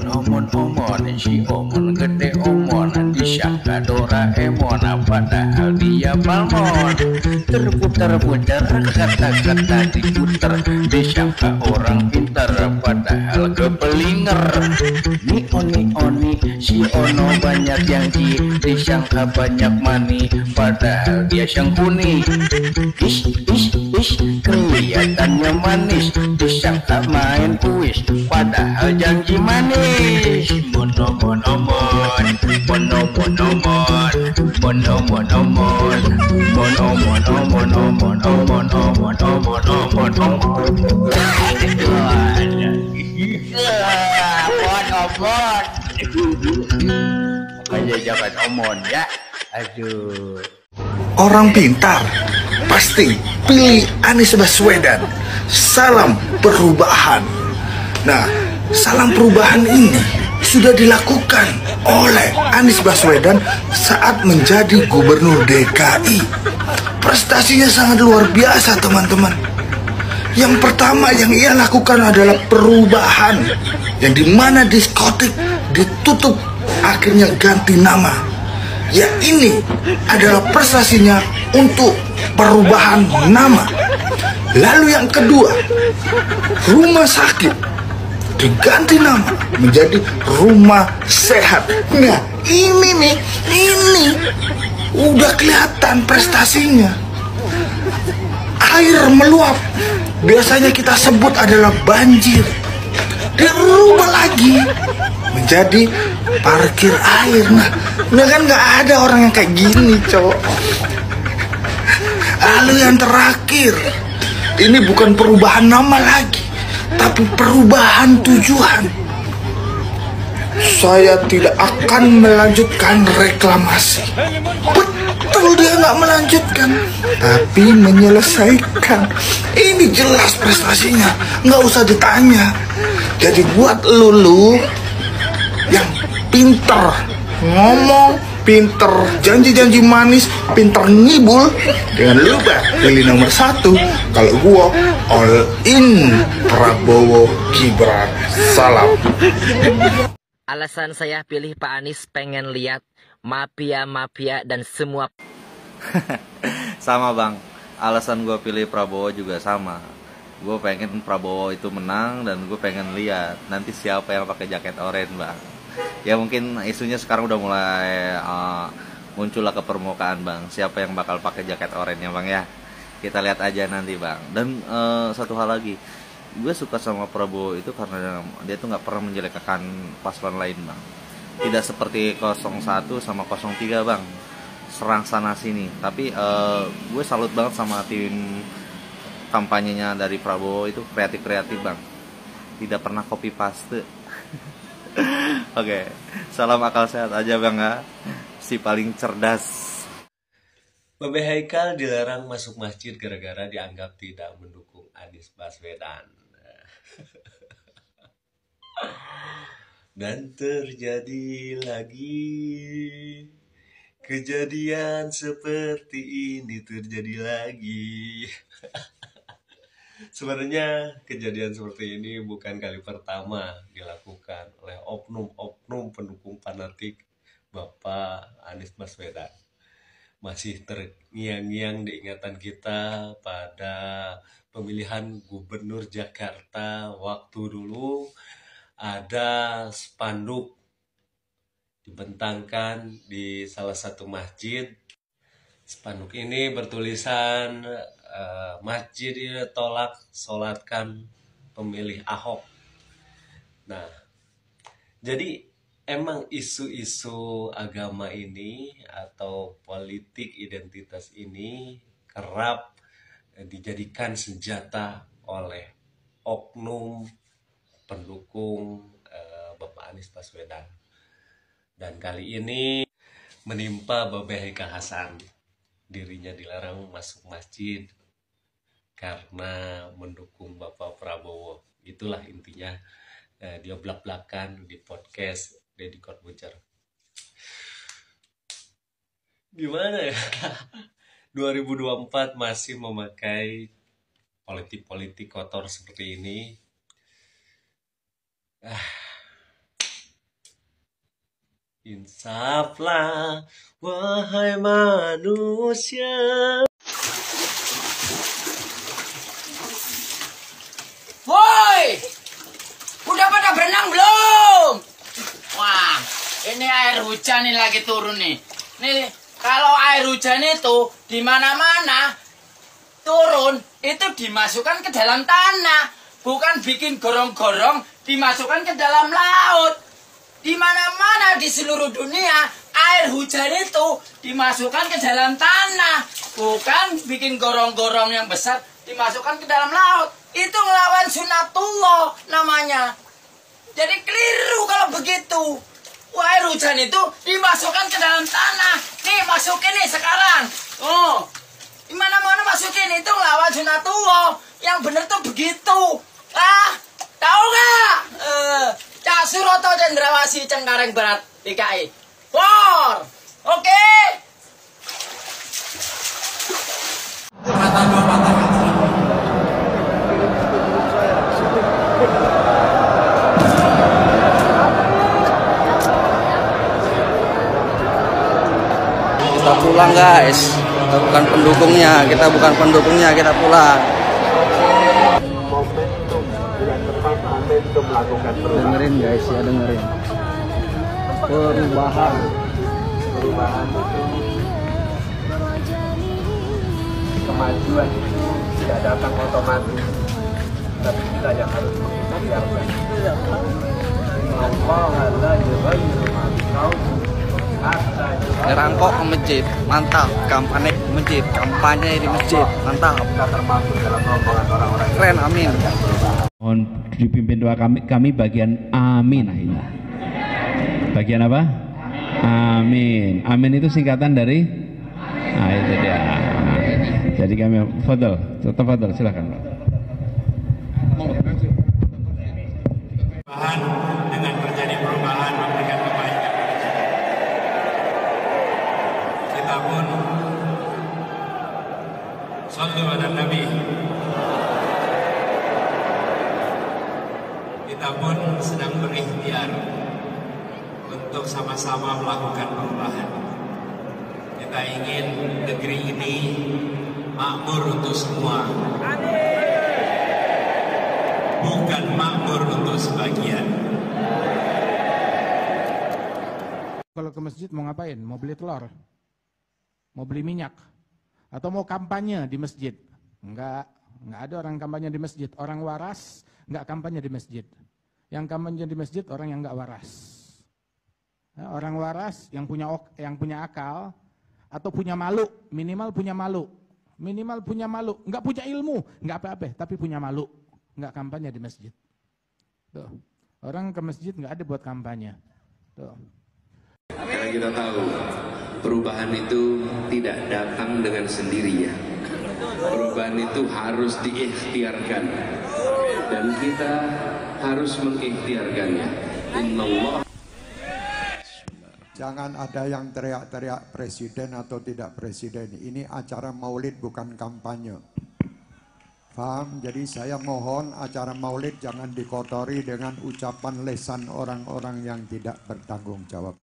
omon si omon gede omon disangka Doraemon padahal dia balmon. Terputar-putar kata-kata diputar disangka orang pintar padahal kebelinger. Oni si ono banyak janji disangka banyak mani padahal dia sangkuni. Ish kelihatannya manis disangka main kuis padahal janji manis. Makanya jangan omon ya. Aduh. Orang pintar pasti pilih Anies Baswedan. Salam perubahan. Nah, salam perubahan ini sudah dilakukan oleh Anies Baswedan saat menjadi gubernur DKI. Prestasinya sangat luar biasa, teman-teman. Yang pertama yang ia lakukan adalah perubahan, yang dimana diskotik ditutup akhirnya ganti nama. Ya, ini adalah prestasinya untuk perubahan nama. Lalu yang kedua, rumah sakit diganti nama menjadi rumah sehat. Nah, ini udah kelihatan prestasinya. Air meluap, biasanya kita sebut adalah banjir, dirubah lagi menjadi parkir air. Nah kan nggak ada orang yang kayak gini, cowok. Lalu yang terakhir, ini bukan perubahan nama lagi, tapi perubahan tujuan. Saya tidak akan melanjutkan reklamasi. Betul, dia nggak melanjutkan, tapi menyelesaikan. Ini jelas prestasinya, nggak usah ditanya. Jadi buat lulu yang pinter ngomong, pinter janji-janji manis, pinter ngibul, jangan lupa pilih nomor 1. Kalau gua all in Prabowo Gibran. Salam. Alasan saya pilih Pak Anies pengen lihat mafia-mafia dan semua. Sama bang, alasan gue pilih Prabowo juga sama. Gue pengen Prabowo itu menang dan gue pengen lihat nanti siapa yang pakai jaket oranye bang. Ya mungkin isunya sekarang udah mulai muncullah ke permukaan bang. Siapa yang bakal pakai jaket oranye bang ya. Kita lihat aja nanti bang. Dan satu hal lagi, gue suka sama Prabowo itu karena dia tuh nggak pernah menjelekkan paslon lain bang. Tidak seperti 01 sama 03 bang, serang sana sini. Tapi gue salut banget sama tim kampanyenya dari Prabowo, itu kreatif bang, tidak pernah copy paste. Oke, salam akal sehat aja bang ya, si paling cerdas. Babe Haikal dilarang masuk masjid gara-gara dianggap tidak mendukung Anies Baswedan. Dan terjadi lagi kejadian seperti ini terjadi lagi. Sebenarnya kejadian seperti ini bukan kali pertama dilakukan oleh oknum-oknum pendukung fanatik Bapak Anies Baswedan. Masih terngiang-ngiang di ingatan kita pada pemilihan gubernur Jakarta waktu dulu ada spanduk dibentangkan di salah satu masjid. Spanduk ini bertulisan masjid tolak sholatkan pemilih Ahok. Nah, jadi emang isu-isu agama ini atau politik identitas ini kerap dijadikan senjata oleh oknum pendukung Bapak Anies Baswedan. Dan kali ini menimpa Babe Haikal Hasan. Dirinya dilarang masuk masjid karena mendukung Bapak Prabowo. Itulah intinya dia belak-belakan di podcast Deddy Corbuzier. Gimana ya? 2024 masih memakai politik-politik kotor seperti ini. Insaflah, wahai manusia. Woi, udah pada berenang belum? Wah, ini air hujan nih lagi turun nih. Nih, kalau air hujan itu di mana-mana turun, itu dimasukkan ke dalam tanah, bukan bikin gorong-gorong dimasukkan ke dalam laut. Di mana-mana di seluruh dunia, air hujan itu dimasukkan ke dalam tanah, bukan bikin gorong-gorong yang besar dimasukkan ke dalam laut. Itu ngelawan sunatullah namanya. Jadi keliru kalau begitu. Air hujan itu dimasukkan ke dalam tanah. Nih, masukin nih sekarang. Oh, di mana-mana masukin, itu ngelawan sunatullah. Yang bener tuh begitu. Ah, tahu nggak? Cak Suroto Cendrawasih Cengkareng Barat DKI. War, oke. Kita pulang guys, kita bukan pendukungnya, kita pulang. Dengerin guys ya, dengerin. Perubahan kemajuan tidak datang otomatis, tapi kita yang harus mengikhtiarkan. ngerangkok ke masjid, mantap. Kampanye di masjid, mantap. Keren, amin. Mohon dipimpin doa kami bagian amin. Bagian apa? Amin. Amin itu singkatan dari, nah itu dia. Jadi kami fadal, silakan. Dengan terjadi perubahan memberikan kebaikan. Kita pun shollu ala Nabi. Kita pun sedang berikhtiar untuk sama-sama melakukan perubahan. Kita ingin negeri ini makmur untuk semua, bukan makmur untuk sebagian. Kalau ke masjid mau ngapain? Mau beli telur? Mau beli minyak? Atau mau kampanye di masjid? Enggak ada orang kampanye di masjid. Orang waras enggak kampanye di masjid. Yang kampanye di masjid orang yang enggak waras. Ya, orang waras yang punya akal atau punya malu, minimal punya malu. Enggak punya ilmu, enggak apa-apa, tapi punya malu. Enggak kampanye di masjid. Tuh. Orang ke masjid enggak ada buat kampanye. Tuh. Karena kita tahu perubahan itu tidak datang dengan sendirinya. Perubahan itu harus diikhtiarkan dan kita harus mengikhtiarkannya. Innallah. Jangan ada yang teriak-teriak presiden atau tidak presiden. Ini acara maulid bukan kampanye. Paham? Jadi saya mohon acara maulid jangan dikotori dengan ucapan lesan orang-orang yang tidak bertanggung jawab.